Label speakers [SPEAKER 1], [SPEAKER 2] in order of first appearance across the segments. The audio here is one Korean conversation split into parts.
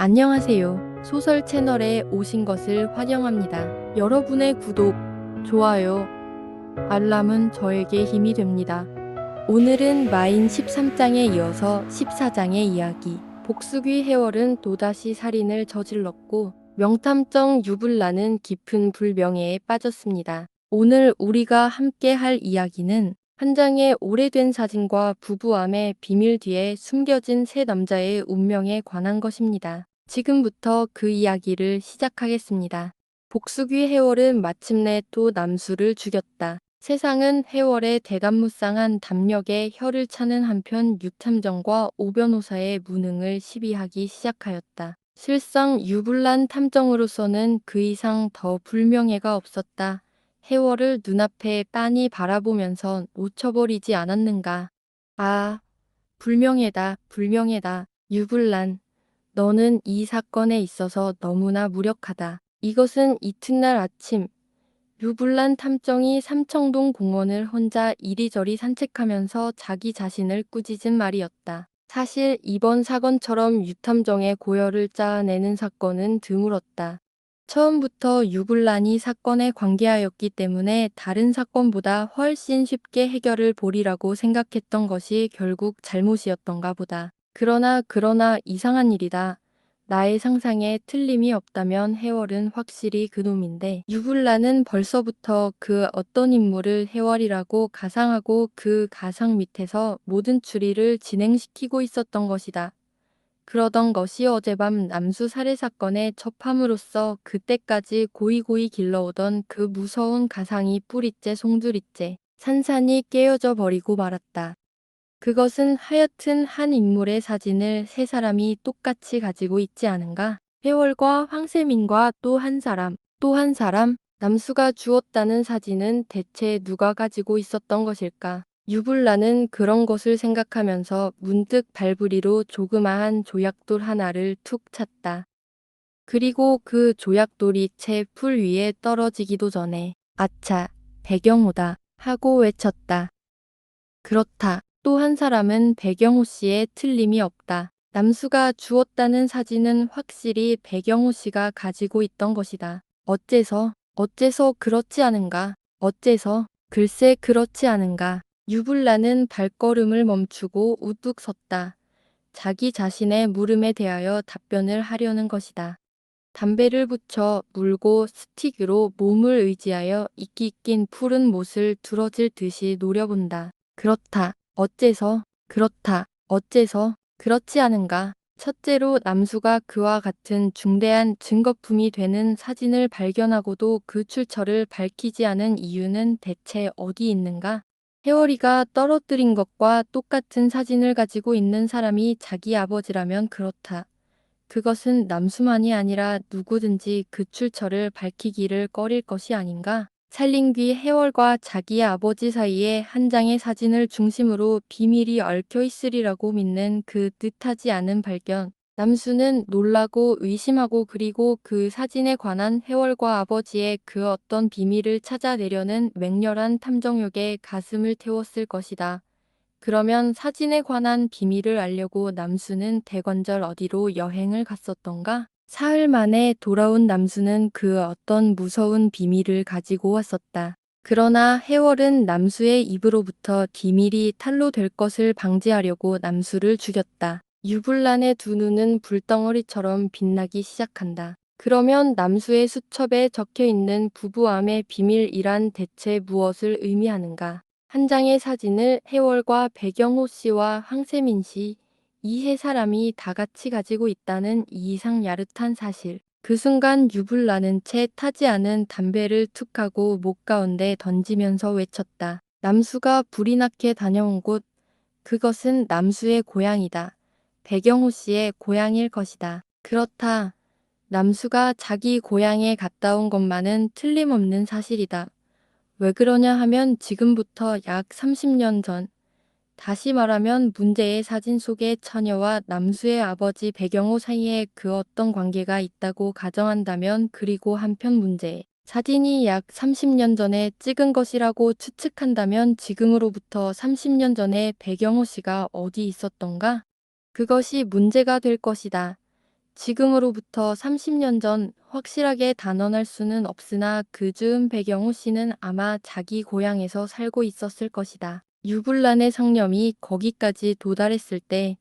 [SPEAKER 1] 안녕하세요. 소설 채널에 오신 것을 환영합니다. 여러분의 구독, 좋아요, 알람은 저에게 힘이 됩니다. 오늘은 마인 13장에 이어서 14장의 이야기. 복수귀 해월은 또다시 살인을 저질렀고 명탐정 유불라는 깊은 불명예에 빠졌습니다. 오늘 우리가 함께 할 이야기는 한 장의 오래된 사진과 부부암의 비밀 뒤에 숨겨진 세 남자의 운명에 관한 것입니다. 지금부터 그 이야기를 시작하겠습니다. 복수귀 해월은 마침내 또 남수를 죽였다. 세상은 해월의 대담무쌍한 담력에 혀를 차는 한편 유탐정과 오변호사의 무능을 시비하기 시작하였다. 실상 유불란 탐정으로서는 그 이상 더 불명예가 없었다. 해월을 눈앞에 빤히 바라보면서 놓쳐버리지 않았는가. 아, 불명예다, 불명예다. 유불란, 너는 이 사건에 있어서 너무나 무력하다. 이것은 이튿날 아침, 유불란 탐정이 삼청동 공원을 혼자 이리저리 산책하면서 자기 자신을 꾸짖은 말이었다. 사실 이번 사건처럼 유탐정의 고열을 짜내는 사건은 드물었다. 처음부터 유불란이 사건에 관계하였기 때문에 다른 사건보다 훨씬 쉽게 해결을 보리라고 생각했던 것이 결국 잘못이었던가 보다. 그러나 이상한 일이다. 나의 상상에 틀림이 없다면 해월은 확실히 그놈인데 유불란은 벌써부터 그 어떤 인물을 해월이라고 가상하고 그 가상 밑에서 모든 추리를 진행시키고 있었던 것이다. 그러던 것이 어젯밤 남수 살해 사건에 접함으로써 그때까지 고이고이 길러오던 그 무서운 가상이 뿌리째 송두리째 산산이 깨어져 버리고 말았다. 그것은 하여튼 한 인물의 사진을 세 사람이 똑같이 가지고 있지 않은가? 해월과 황세민과 또 한 사람, 남수가 주었다는 사진은 대체 누가 가지고 있었던 것일까? 유불나는 그런 것을 생각하면서 문득 발부리로 조그마한 조약돌 하나를 툭 찼다. 그리고 그 조약돌이 채 풀 위에 떨어지기도 전에 아차, 배경호다 하고 외쳤다. 그렇다. 또 한 사람은 배경호 씨의 틀림이 없다. 남수가 주었다는 사진은 확실히 배경호 씨가 가지고 있던 것이다. 어째서 그렇지 않은가? 글쎄 그렇지 않은가? 유불나는 발걸음을 멈추고 우뚝 섰다. 자기 자신의 물음에 대하여 답변을 하려는 것이다. 담배를 붙여 물고 스틱으로 몸을 의지하여 이끼 낀 푸른 못을 두러질 듯이 노려본다. 어째서, 그렇지 않은가? 첫째로 남수가 그와 같은 중대한 증거품이 되는 사진을 발견하고도 그 출처를 밝히지 않은 이유는 대체 어디 있는가? 해월이가 떨어뜨린 것과 똑같은 사진을 가지고 있는 사람이 자기 아버지라면 그렇다. 그것은 남수만이 아니라 누구든지 그 출처를 밝히기를 꺼릴 것이 아닌가? 살림귀 해월과 자기의 아버지 사이에 한 장의 사진을 중심으로 비밀이 얽혀 있으리라고 믿는 그 뜻하지 않은 발견. 남수는 놀라고 의심하고 그리고 그 사진에 관한 해월과 아버지의 그 어떤 비밀을 찾아내려는 맹렬한 탐정욕에 가슴을 태웠을 것이다. 그러면 사진에 관한 비밀을 알려고 남수는 대관절 어디로 여행을 갔었던가? 사흘 만에 돌아온 남수는 그 어떤 무서운 비밀을 가지고 왔었다. 그러나 해월은 남수의 입으로부터 비밀이 탄로될 것을 방지하려고 남수를 죽였다. 유불란의 두 눈은 불덩어리처럼 빛나기 시작한다. 그러면 남수의 수첩에 적혀있는 부부암의 비밀이란 대체 무엇을 의미하는가? 한 장의 사진을 해월과 배경호 씨와 황세민 씨, 이 세 사람이 다 같이 가지고 있다는 이 이상 야릇한 사실. 그 순간 유불나는 채 타지 않은 담배를 툭 하고 목 가운데 던지면서 외쳤다. 남수가 불이 나게 다녀온 곳, 그것은 남수의 고향이다. 배경호 씨의 고향일 것이다. 그렇다. 남수가 자기 고향에 갔다 온 것만은 틀림없는 사실이다. 왜 그러냐 하면 지금부터 약 30년 전, 다시 말하면 문제의 사진 속의 처녀와 남수의 아버지 배경호 사이에 그 어떤 관계가 있다고 가정한다면, 그리고 한편 문제의 사진이 약 30년 전에 찍은 것이라고 추측한다면 지금으로부터 30년 전에 배경호 씨가 어디 있었던가? 그것이 문제가 될 것이다. 지금으로부터 30년 전 확실하게 단언할 수는 없으나 그 즈음 백영우 씨는 아마 자기 고향에서 살고 있었을 것이다. 유불란의 상념이 거기까지 도달했을 때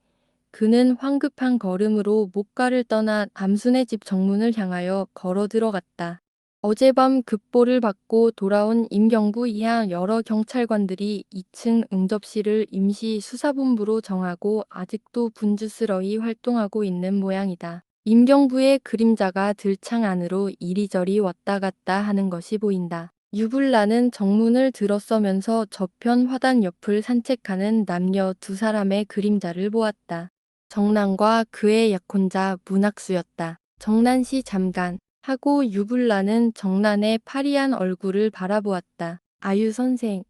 [SPEAKER 1] 그는 황급한 걸음으로 목가를 떠나 남순의 집 정문을 향하여 걸어 들어갔다. 어젯밤 급보를 받고 돌아온 임경부 이하 여러 경찰관들이 2층 응접실을 임시 수사본부로 정하고 아직도 분주스러이 활동하고 있는 모양이다. 임경부의 그림자가 들창 안으로 이리저리 왔다 갔다 하는 것이 보인다. 유불란은 정문을 들어서면서 저편 화단 옆을 산책하는 남녀 두 사람의 그림자를 보았다. 정난과 그의 약혼자 문학수였다. 정난씨 잠깐 하고 유불란은 정난의 파리한 얼굴을 바라보았다. 아유 선생,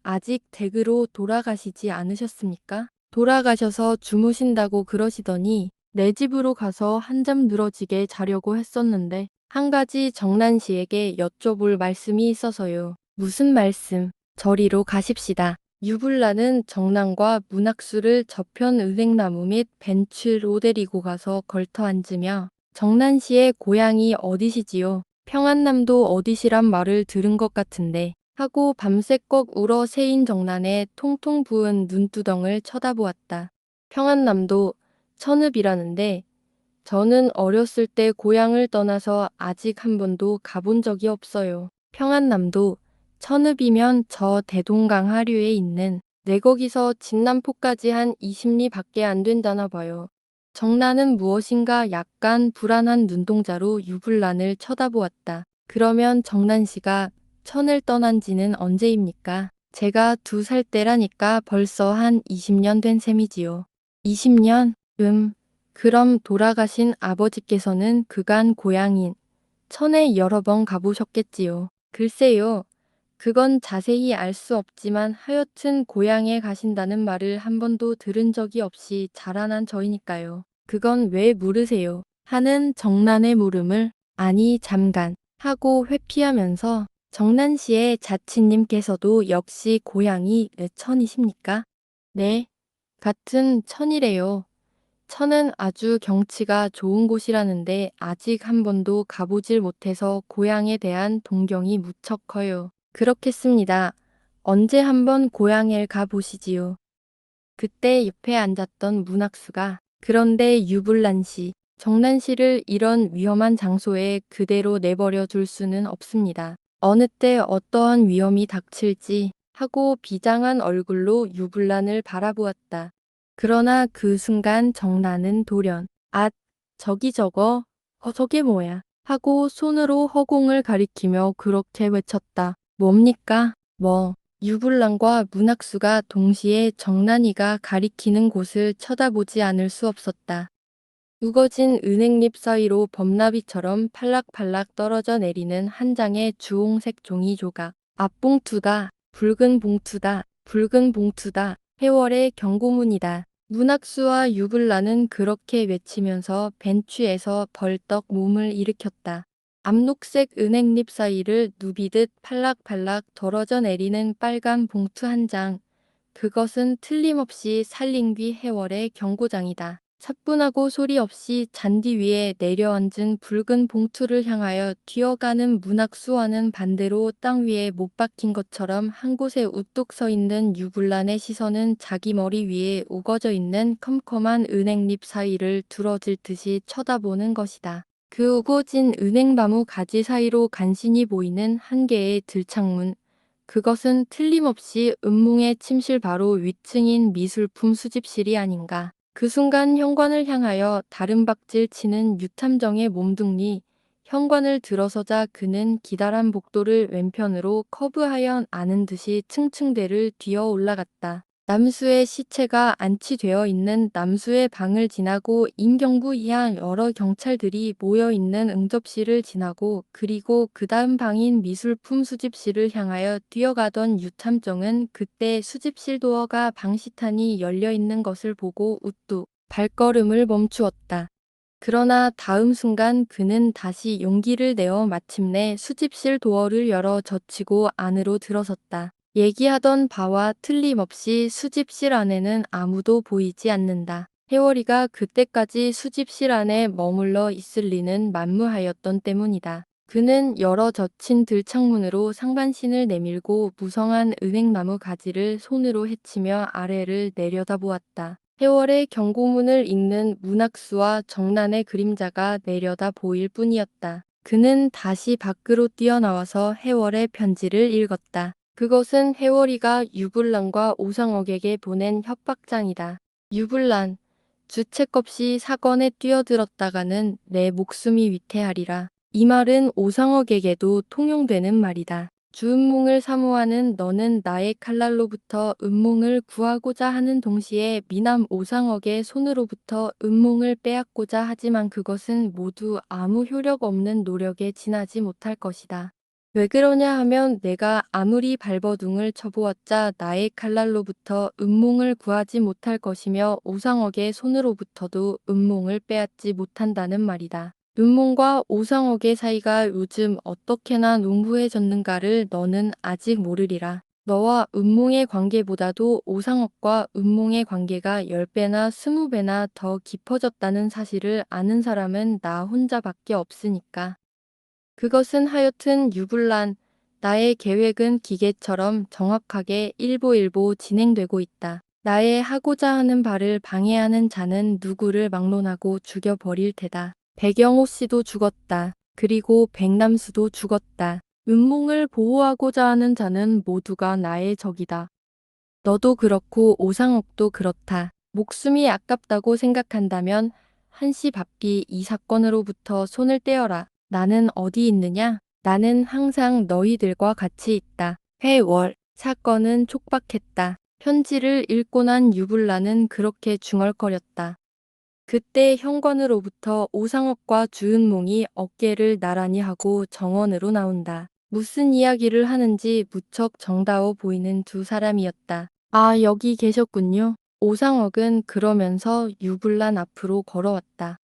[SPEAKER 1] 아직 댁으로 돌아가시지 않으셨습니까? 돌아가셔서 주무신다고 그러시더니 내 집으로 가서 한잠 늘어지게 자려고 했었는데 한 가지 정난 씨에게 여쭤볼 말씀이 있어서요. 무슨 말씀? 저리로 가십시다. 유불란은 정난과 문학수를 저편 은행나무 및 벤츠로 데리고 가서 걸터 앉으며 정난 씨의 고향이 어디시지요? 평안남도 어디시란 말을 들은 것 같은데 하고 밤새껏 울어 새인 정난의 통통 부은 눈두덩을 쳐다보았다. 평안남도 천읍이라는데 저는 어렸을 때 고향을 떠나서 아직 한 번도 가본 적이 없어요. 평안남도 천읍이면 저 대동강 하류에 있는 내거기서 진남포까지 한 20리 밖에 안 된다나 봐요. 정나는 무엇인가 약간 불안한 눈동자로 유불란을 쳐다보았다. 그러면 정난 씨가 천을 떠난 지는 언제입니까? 제가 2살 때라니까 벌써 한 20년 된 셈이지요. 20년? 그럼 돌아가신 아버지께서는 그간 고향인 천에 여러 번 가보셨겠지요. 글쎄요. 그건 자세히 알 수 없지만 하여튼 고향에 가신다는 말을 한 번도 들은 적이 없이 자라난 저이니까요. 그건 왜 물으세요? 하는 정난의 물음을 아니 잠깐 하고 회피하면서 정난 씨의 자친님께서도 역시 고향이 천이십니까? 네. 같은 천이래요. 천은 아주 경치가 좋은 곳이라는데 아직 한 번도 가보질 못해서 고향에 대한 동경이 무척 커요. 그렇겠습니다. 언제 한번 고향에 가보시지요. 그때 옆에 앉았던 문학수가 그런데 유불란 씨, 정난 씨를 이런 위험한 장소에 그대로 내버려 둘 수는 없습니다. 어느 때 어떠한 위험이 닥칠지 하고 비장한 얼굴로 유불란을 바라보았다. 그러나 그 순간 정난은 돌연 저기 저게 뭐야 하고 손으로 허공을 가리키며 그렇게 외쳤다. 뭡니까? 유불란과 문학수가 동시에 정난이가 가리키는 곳을 쳐다보지 않을 수 없었다. 우거진 은행잎 사이로 범나비처럼 팔락팔락 떨어져 내리는 한 장의 주홍색 종이 조각. 앞봉투다. 붉은 봉투다. 붉은 봉투다. 해월의 경고문이다. 문학수와 유불란은 그렇게 외치면서 벤치에서 벌떡 몸을 일으켰다. 암록색 은행잎 사이를 누비듯 팔락팔락 떨어져 내리는 빨간 봉투 한 장. 그것은 틀림없이 살림귀 해월의 경고장이다. 차분하고 소리 없이 잔디 위에 내려앉은 붉은 봉투를 향하여 뛰어가는 문학수와는 반대로 땅 위에 못 박힌 것처럼 한 곳에 우뚝 서 있는 유불란의 시선은 자기 머리 위에 우거져 있는 컴컴한 은행잎 사이를 두러질 듯이 쳐다보는 것이다. 그 우거진 은행나무 가지 사이로 간신히 보이는 한 개의 들창문. 그것은 틀림없이 은몽의 침실 바로 위층인 미술품 수집실이 아닌가. 그 순간 현관을 향하여 다른박질 치는 유탐정의 몸뚱이, 현관을 들어서자 그는 기다란 복도를 왼편으로 커브하여 아는 듯이 층층대를 뛰어 올라갔다. 남수의 시체가 안치되어 있는 남수의 방을 지나고 임경부 이하 여러 경찰들이 모여 있는 응접실을 지나고 그리고 그 다음 방인 미술품 수집실을 향하여 뛰어가던 유탐정은 그때 수집실 도어가 방시탄이 열려 있는 것을 보고 우뚝 발걸음을 멈추었다. 그러나 다음 순간 그는 다시 용기를 내어 마침내 수집실 도어를 열어 젖히고 안으로 들어섰다. 얘기하던 바와 틀림없이 수집실 안에는 아무도 보이지 않는다. 해월이가 그때까지 수집실 안에 머물러 있을 리는 만무하였던 때문이다. 그는 여러 젖힌 들창문으로 상반신을 내밀고 무성한 은행나무 가지를 손으로 헤치며 아래를 내려다보았다. 해월의 경고문을 읽는 문학수와 정란의 그림자가 내려다 보일 뿐이었다. 그는 다시 밖으로 뛰어나와서 해월의 편지를 읽었다. 그것은 해월이가 유불란과 오상옥에게 보낸 협박장이다. 유불란, 주책 없이 사건에 뛰어들었다가는 내 목숨이 위태하리라. 이 말은 오상옥에게도 통용되는 말이다. 주은몽을 사모하는 너는 나의 칼날로부터 은몽을 구하고자 하는 동시에 미남 오상옥의 손으로부터 은몽을 빼앗고자 하지만 그것은 모두 아무 효력 없는 노력에 지나지 못할 것이다. 왜 그러냐 하면 내가 아무리 발버둥을 쳐보았자 나의 칼날로부터 은몽을 구하지 못할 것이며 오상옥의 손으로부터도 은몽을 빼앗지 못한다는 말이다. 은몽과 오상옥의 사이가 요즘 어떻게나 농후해졌는가를 너는 아직 모르리라. 너와 은몽의 관계보다도 오상옥과 은몽의 관계가 10배나 20배나 더 깊어졌다는 사실을 아는 사람은 나 혼자밖에 없으니까. 그것은 하여튼 유불란, 나의 계획은 기계처럼 정확하게 일보일보 진행되고 있다. 나의 하고자 하는 바를 방해하는 자는 누구를 막론하고 죽여버릴 테다. 백영호 씨도 죽었다. 그리고 백남수도 죽었다. 은몽을 보호하고자 하는 자는 모두가 나의 적이다. 너도 그렇고 오상옥도 그렇다. 목숨이 아깝다고 생각한다면 한시 바삐 이 사건으로부터 손을 떼어라. 나는 어디 있느냐? 나는 항상 너희들과 같이 있다. 회월. 사건은 촉박했다. 편지를 읽고 난 유불란은 그렇게 중얼거렸다. 그때 현관으로부터 오상옥과 주은몽이 어깨를 나란히 하고 정원으로 나온다. 무슨 이야기를 하는지 무척 정다워 보이는 두 사람이었다. 아, 여기 계셨군요. 오상옥은 그러면서 유불란 앞으로 걸어왔다.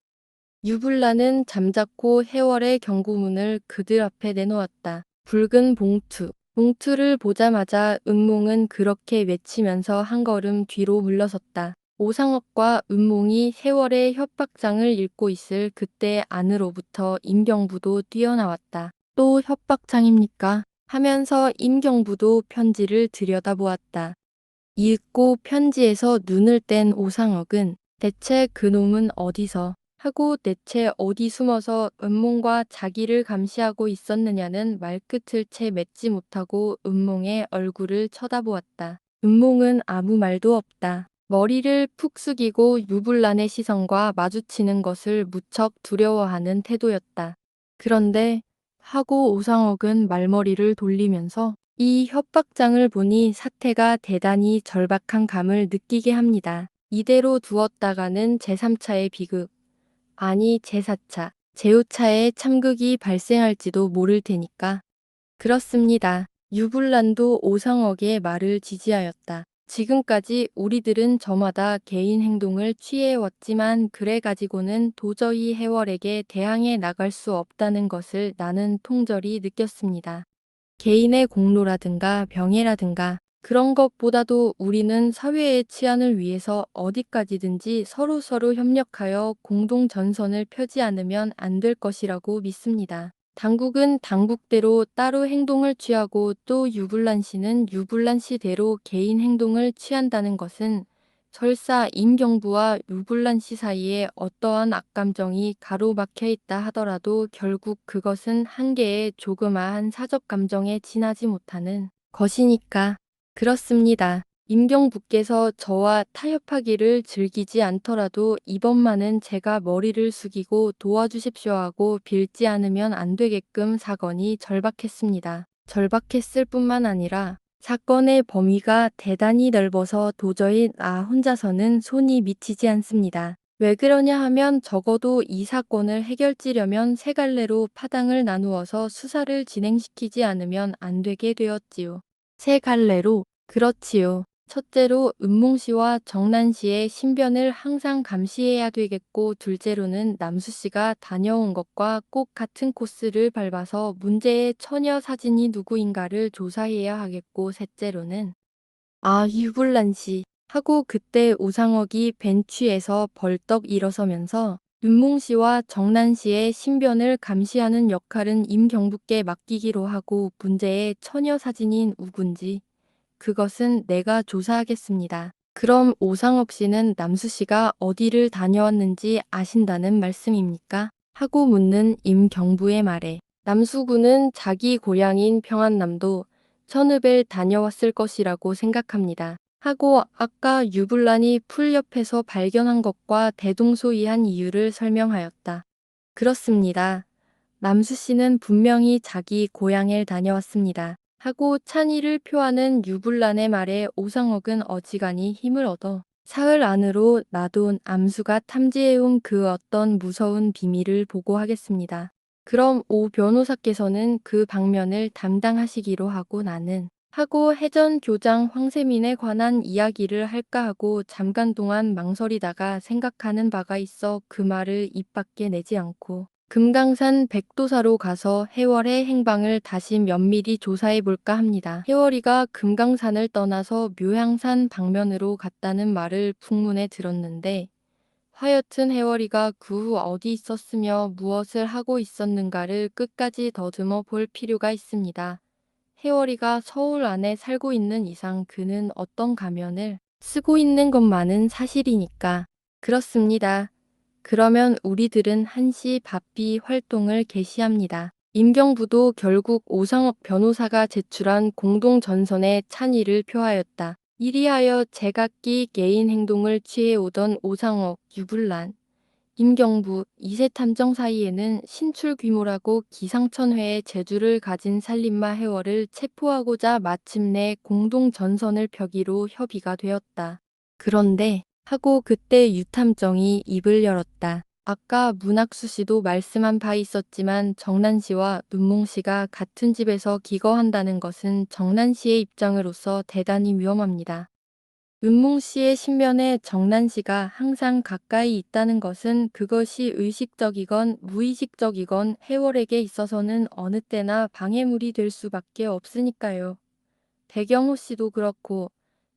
[SPEAKER 1] 유불란은 잠자코 해월의 경고문을 그들 앞에 내놓았다. 붉은 봉투. 봉투를 보자마자 은몽은 그렇게 외치면서 한 걸음 뒤로 물러섰다. 오상옥과 은몽이 해월의 협박장을 읽고 있을 그때 안으로부터 임경부도 뛰어나왔다. 또 협박장입니까? 하면서 임경부도 편지를 들여다보았다. 읽고 편지에서 눈을 뗀 오상옥은 대체 그놈은 어디서 하고 대체 어디 숨어서 은몽과 자기를 감시하고 있었느냐는 말끝을 채 맺지 못하고 은몽의 얼굴을 쳐다보았다. 은몽은 아무 말도 없다. 머리를 푹 숙이고 유불란의 시선과 마주치는 것을 무척 두려워하는 태도였다. 그런데 하고 오상옥은 말머리를 돌리면서 이 협박장을 보니 사태가 대단히 절박한 감을 느끼게 합니다. 이대로 두었다가는 제3차의 비극, 아니 제4차, 제5차의 참극이 발생할지도 모를 테니까. 그렇습니다. 유불란도 오상옥의 말을 지지하였다. 지금까지 우리들은 저마다 개인 행동을 취해왔지만 그래 가지고는 도저히 해월에게 대항해 나갈 수 없다는 것을 나는 통절히 느꼈습니다. 개인의 공로라든가 병해라든가 그런 것보다도 우리는 사회의 치안을 위해서 어디까지든지 서로서로 협력하여 공동 전선을 펴지 않으면 안 될 것이라고 믿습니다. 당국은 당국대로 따로 행동을 취하고 또 유불란 씨는 유불란 씨대로 개인 행동을 취한다는 것은 설사 임경부와 유불란 씨 사이에 어떠한 악감정이 가로막혀 있다 하더라도 결국 그것은 한 개의 조그마한 사적 감정에 지나지 못하는 것이니까. 그렇습니다. 임경부께서 저와 타협하기를 즐기지 않더라도 이번만은 제가 머리를 숙이고 도와주십시오 하고 빌지 않으면 안 되게끔 사건이 절박했습니다. 절박했을 뿐만 아니라 사건의 범위가 대단히 넓어서 도저히 나 혼자서는 손이 미치지 않습니다. 왜 그러냐 하면 적어도 이 사건을 해결지려면 세 갈래로 파당을 나누어서 수사를 진행시키지 않으면 안 되게 되었지요. 세 갈래로? 그렇지요. 첫째로 은몽 씨와 정란 씨의 신변을 항상 감시해야 되겠고 둘째로는 남수 씨가 다녀온 것과 꼭 같은 코스를 밟아서 문제의 처녀 사진이 누구인가를 조사해야 하겠고 셋째로는 유불란 씨. 하고 그때 오상옥이 벤치에서 벌떡 일어서면서 윤몽 씨와 정난 씨의 신변을 감시하는 역할은 임경부께 맡기기로 하고 문제의 처녀 사진인 우군지 그것은 내가 조사하겠습니다. 그럼 오상옥 씨는 남수 씨가 어디를 다녀왔는지 아신다는 말씀입니까? 하고 묻는 임경부의 말에 남수군은 자기 고향인 평안남도 천읍을 다녀왔을 것이라고 생각합니다. 하고 아까 유불란이 풀 옆에서 발견한 것과 대동소이한 이유를 설명하였다. 그렇습니다. 남수 씨는 분명히 자기 고향을 다녀왔습니다. 하고 찬의를 표하는 유불란의 말에 오상옥은 어지간히 힘을 얻어 사흘 안으로 놔둔 암수가 탐지해온 그 어떤 무서운 비밀을 보고하겠습니다. 그럼 오 변호사께서는 그 방면을 담당하시기로 하고 나는 하고 해전 교장 황세민에 관한 이야기를 할까 하고 잠깐 동안 망설이다가 생각하는 바가 있어 그 말을 입 밖에 내지 않고 금강산 백도사로 가서 해월의 행방을 다시 면밀히 조사해 볼까 합니다. 해월이가 금강산을 떠나서 묘향산 방면으로 갔다는 말을 풍문에 들었는데 하여튼 해월이가 그 후 어디 있었으며 무엇을 하고 있었는가를 끝까지 더듬어 볼 필요가 있습니다. 해월이가 서울 안에 살고 있는 이상 그는 어떤 가면을 쓰고 있는 것만은 사실이니까. 그렇습니다. 그러면 우리들은 한시 바삐 활동을 개시합니다. 임경부도 결국 오상옥 변호사가 제출한 공동전선에 찬의를 표하였다. 이리하여 제각기 개인 행동을 취해오던 오상옥, 유불란, 임경부, 이세탐정 사이에는 신출귀몰하고 기상천외의 재주를 가진 살인마 해월을 체포하고자 마침내 공동전선을 펴기로 협의가 되었다. 그런데 하고 그때 유탐정이 입을 열었다. 아까 문학수 씨도 말씀한 바 있었지만 정난 씨와 눈몽 씨가 같은 집에서 기거한다는 것은 정난 씨의 입장으로서 대단히 위험합니다. 윤몽 씨의 신변에 정난 씨가 항상 가까이 있다는 것은 그것이 의식적이건 무의식적이건 해월에게 있어서는 어느 때나 방해물이 될 수밖에 없으니까요. 배경호 씨도 그렇고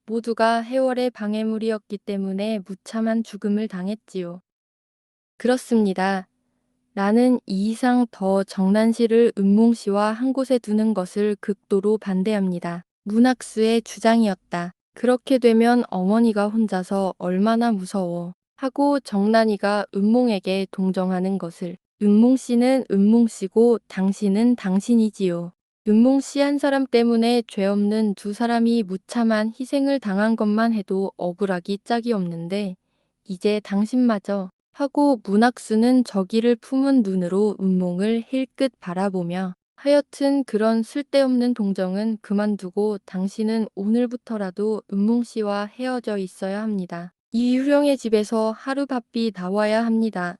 [SPEAKER 1] 모두가 해월의 방해물이었기 때문에 무참한 죽음을 당했지요. 그렇습니다. 나는 이 이상 더 정난 씨를 은몽 씨와 한 곳에 두는 것을 극도로 반대합니다. 문학수의 주장이었다. 그렇게 되면 어머니가 혼자서 얼마나 무서워 하고 정난이가 은몽에게 동정하는 것을 은몽 씨는 은몽 씨고 당신은 당신이지요. 은몽 씨 한 사람 때문에 죄 없는 두 사람이 무참한 희생을 당한 것만 해도 억울하기 짝이 없는데 이제 당신마저 하고 문학수는 저기를 품은 눈으로 은몽을 힐끗 바라보며 하여튼 그런 쓸데없는 동정은 그만두고 당신은 오늘부터라도 은몽 씨와 헤어져 있어야 합니다. 이 유령의 집에서 하루바삐 나와야 합니다.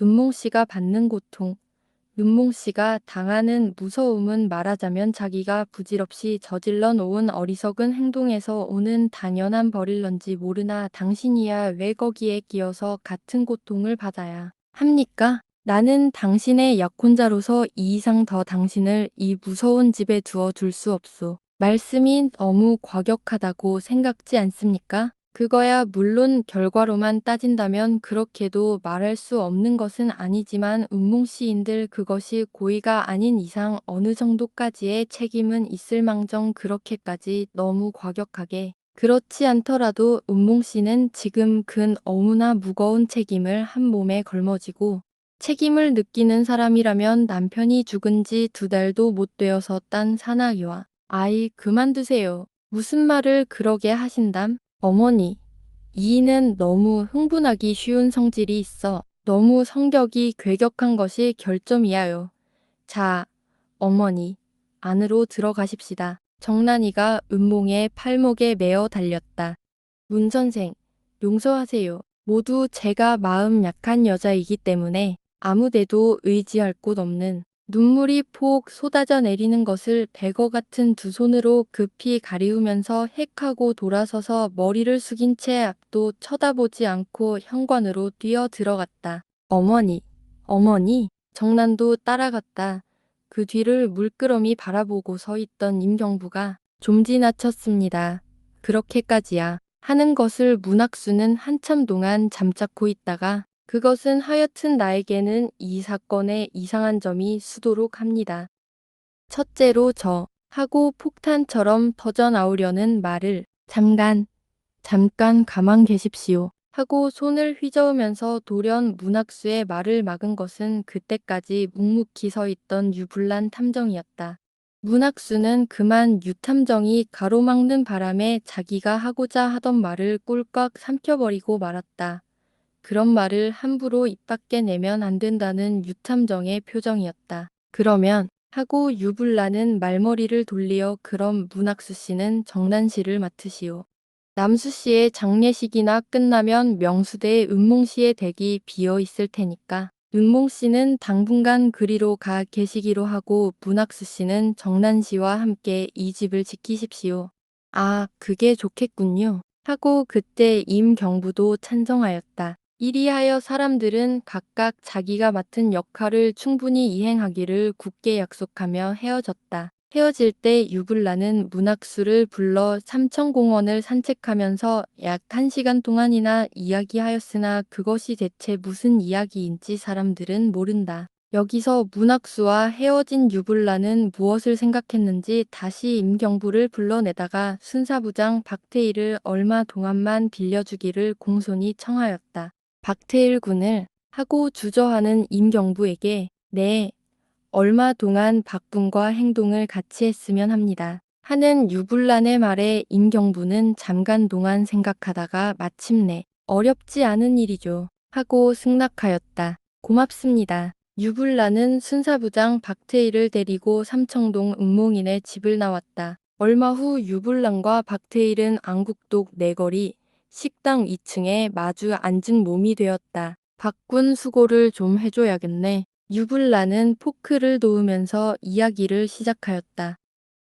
[SPEAKER 1] 은몽 씨가 받는 고통, 윤몽 씨가 당하는 무서움은 말하자면 자기가 부질없이 저질러 놓은 어리석은 행동에서 오는 당연한 벌일런지 모르나 당신이야 왜 거기에 끼어서 같은 고통을 받아야 합니까? 나는 당신의 약혼자로서 이 이상 더 당신을 이 무서운 집에 두어 둘 수 없소. 말씀이 너무 과격하다고 생각지 않습니까? 그거야 물론 결과로만 따진다면 그렇게도 말할 수 없는 것은 아니지만 은몽 시인들 그것이 고의가 아닌 이상 어느 정도까지의 책임은 있을망정 그렇게까지 너무 과격하게 그렇지 않더라도 은몽 씨는 지금 근 너무나 무거운 책임을 한 몸에 걸머쥐고 책임을 느끼는 사람이라면 남편이 죽은 지 2달도 못 되어서 딴 사나이와 아이 그만두세요. 무슨 말을 그러게 하신담? 어머니, 이인은 너무 흥분하기 쉬운 성질이 있어 너무 성격이 괴격한 것이 결점이야요. 자, 어머니, 안으로 들어가십시다. 정난이가 은몽의 팔목에 메어 달렸다. 문 선생, 용서하세요. 모두 제가 마음 약한 여자이기 때문에 아무데도 의지할 곳 없는 눈물이 폭 쏟아져 내리는 것을 베거 같은 두 손으로 급히 가리우면서 헥하고 돌아서서 머리를 숙인 채 앞도 쳐다보지 않고 현관으로 뛰어 들어갔다. 어머니, 어머니, 정난도 따라갔다. 그 뒤를 물끄러미 바라보고 서 있던 임경부가 좀지나쳤습니다. 그렇게까지야 하는 것을 문학수는 한참 동안 잠자코 있다가 그것은 하여튼 나에게는 이 사건의 이상한 점이 수도록 합니다. 첫째로 하고 폭탄처럼 터져나오려는 말을 잠깐 가만 계십시오 하고 손을 휘저으면서 돌연 문학수의 말을 막은 것은 그때까지 묵묵히 서 있던 유불란 탐정이었다. 문학수는 그만 유탐정이 가로막는 바람에 자기가 하고자 하던 말을 꿀꺽 삼켜버리고 말았다. 그런 말을 함부로 입 밖에 내면 안 된다는 유탐정의 표정이었다. 그러면 하고 유불란은 말머리를 돌리어 그럼 문학수 씨는 정난씨를 맡으시오. 남수 씨의 장례식이나 끝나면 명수대의 은몽 씨의 댁이 비어 있을 테니까 은몽 씨는 당분간 그리로 가 계시기로 하고 문학수 씨는 정난 씨와 함께 이 집을 지키십시오. 아, 그게 좋겠군요. 하고 그때 임경부도 찬성하였다. 이리하여 사람들은 각각 자기가 맡은 역할을 충분히 이행하기를 굳게 약속하며 헤어졌다. 헤어질 때 유불란은 문학수를 불러 삼천공원을 산책하면서 약 1시간 동안이나 이야기하였으나 그것이 대체 무슨 이야기인지 사람들은 모른다. 여기서 문학수와 헤어진 유불란은 무엇을 생각했는지 다시 임경부를 불러내다가 순사부장 박태일을 얼마 동안만 빌려주기를 공손히 청하였다. 박태일 군을 하고 주저하는 임경부에게 네, 얼마 동안 박군과 행동을 같이 했으면 합니다. 하는 유불란의 말에 임경부는 잠깐 동안 생각하다가 마침내 어렵지 않은 일이죠. 하고 승낙하였다. 고맙습니다. 유불란은 순사부장 박태일을 데리고 삼청동 응몽인의 집을 나왔다. 얼마 후 유불란과 박태일은 안국동 내거리 식당 2층에 마주 앉은 몸이 되었다. 박군 수고를 좀 해줘야겠네. 유불란은 포크를 놓으면서 이야기를 시작하였다.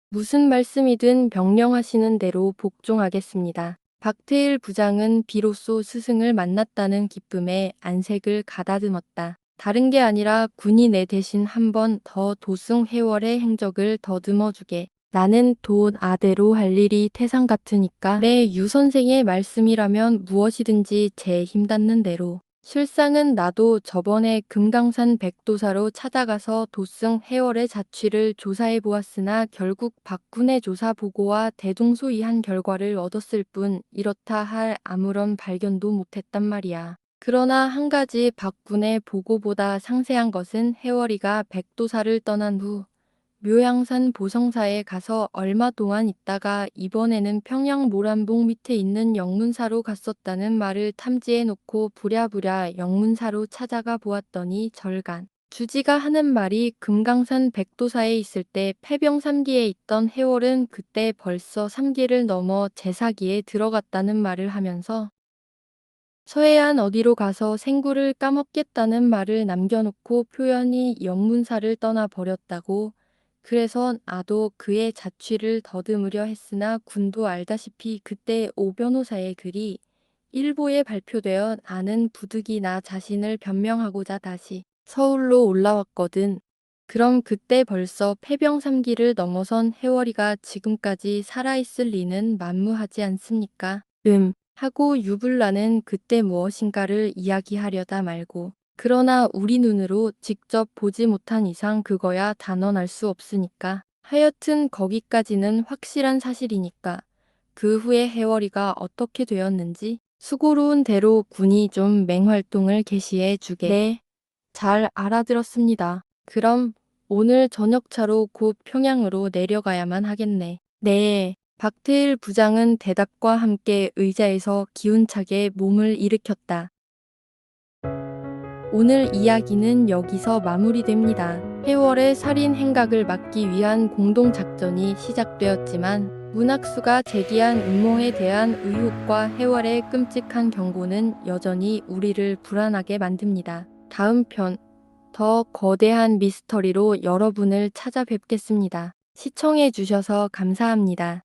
[SPEAKER 1] 무슨 말씀이든 명령하시는 대로 복종하겠습니다. 박태일 부장은 비로소 스승을 만났다는 기쁨에 안색을 가다듬었다. 다른 게 아니라 군이 내 대신 한 번 더 도승 해월의 행적을 더듬어주게. 나는 돈 아대로 할 일이 태산 같으니까 내 유선생의 말씀이라면 무엇이든지 제 힘 닿는 대로. 실상은 나도 저번에 금강산 백도사로 찾아가서 도승 해월의 자취를 조사해 보았으나 결국 박군의 조사 보고와 대동소이한 결과를 얻었을 뿐 이렇다 할 아무런 발견도 못했단 말이야. 그러나 한 가지 박군의 보고보다 상세한 것은 해월이가 백도사를 떠난 후 묘양산 보성사에 가서 얼마 동안 있다가 이번에는 평양 모란봉 밑에 있는 영문사로 갔었다는 말을 탐지해 놓고 부랴부랴 영문사로 찾아가 보았더니 절간 주지가 하는 말이 금강산 백도사에 있을 때 폐병 3기에 있던 해월은 그때 벌써 3기를 넘어 제사기에 들어갔다는 말을 하면서 서해안 어디로 가서 생구를 까먹겠다는 말을 남겨놓고 표현이 영문사를 떠나버렸다고. 그래서 나도 그의 자취를 더듬으려 했으나 군도 알다시피 그때 오 변호사의 글이 일보에 발표되어 나는 부득이 나 자신을 변명하고자 다시 서울로 올라왔거든. 그럼 그때 벌써 폐병 3기를 넘어선 해월이가 지금까지 살아있을 리는 만무하지 않습니까? 하고 유불란은 그때 무엇인가를 이야기하려다 말고 그러나 우리 눈으로 직접 보지 못한 이상 그거야 단언할 수 없으니까 하여튼 거기까지는 확실한 사실이니까 그 후에 해월이가 어떻게 되었는지 수고로운 대로 군이 좀 맹활동을 개시해 주게. 네, 잘 알아들었습니다. 그럼 오늘 저녁차로 곧 평양으로 내려가야만 하겠네. 네. 박태일 부장은 대답과 함께 의자에서 기운차게 몸을 일으켰다. 오늘 이야기는 여기서 마무리됩니다. 해월의 살인 행각을 막기 위한 공동작전이 시작되었지만 문학수가 제기한 음모에 대한 의혹과 해월의 끔찍한 경고는 여전히 우리를 불안하게 만듭니다. 다음 편, 더 거대한 미스터리로 여러분을 찾아뵙겠습니다. 시청해 주셔서 감사합니다.